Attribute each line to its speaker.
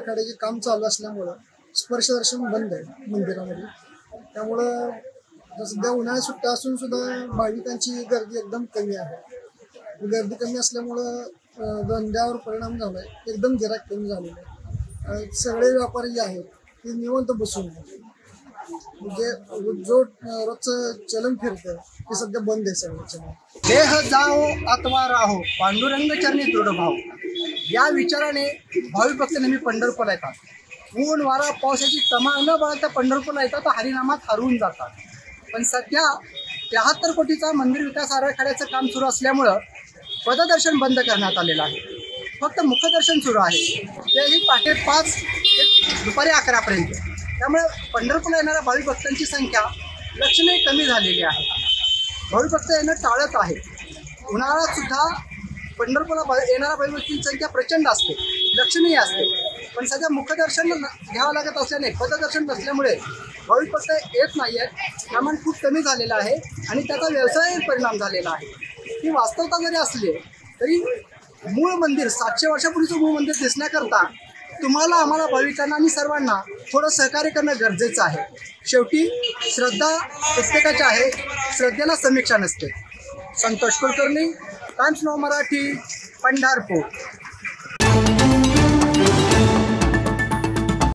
Speaker 1: आराखड्याचे काम चालू असल्यामुळं स्पर्शदर्शन बंद आहे मंदिरामध्ये। त्यामुळं सध्या उन्हाळ्यात सुट्ट्या असून सुद्धा भाविकांची गर्दी एकदम कमी आहे। गर्दी कमी असल्यामुळं धंद्यावर परिणाम झाला आहे, एकदम गिराईक कमी झालेलं आहे। सगळे व्यापारी जे आहेत ते निवांत बसून म्हणजे जो रोजचं चलन फिरतं ते सध्या बंद आहे सगळं।
Speaker 2: देह जाओ अथवा राहो पांडुरंग चरणी दृढ भाव या विचाराने भाविक भक्त नेहमी पंढरपूरला येतात। ऊन वारा पावसाची तमा न बाळगता पंढरपूरला येतात, हरिनामात हरवून जातात। पण सध्या 73 कोटीचा मंदिर विकास आराखड्याचं काम सुरू असल्यामुळं पददर्शन बंद करण्यात आलेलं आहे। फक्त मुखदर्शन सुरू आहे, तेही पहाटे 5 ते दुपारी 11पर्यंत। त्यामुळे पंढरपूरला येणाऱ्या भाविक भक्तांची संख्या लक्षणीय कमी झालेली आहे। भाविक भक्त येणं टाळत आहे। उन्हाळ्यात सुद्धा पंढरपूरला येणाऱ्या भाविक भक्तांची संख्या प्रचंड असते, लक्षणीय असते। पण सध्या मुखदर्शन घ्यावं लागत असल्याने पददर्शन नसल्यामुळे भाविक भक्त येत नाही आहेत। प्रमाण खूप कमी झालेलं आहे आणि त्याचा व्यवसायावर परिणाम झालेला आहे। ही वास्तवता जरी असली तरी मूळ मंदिर 700 वर्षापूर्वीचं मूळ मंदिर दिसण्याकरता तुम्हाला आम्हाला भाविकांना आणि सर्वांना थोडं सहकार्य करणं गरजेचं आहे। शेवटी श्रद्धा प्रत्येकाची आहे, श्रद्धेला समीक्षा नसते। Santosh Kulkarni, times now Marathi, Pandharpur.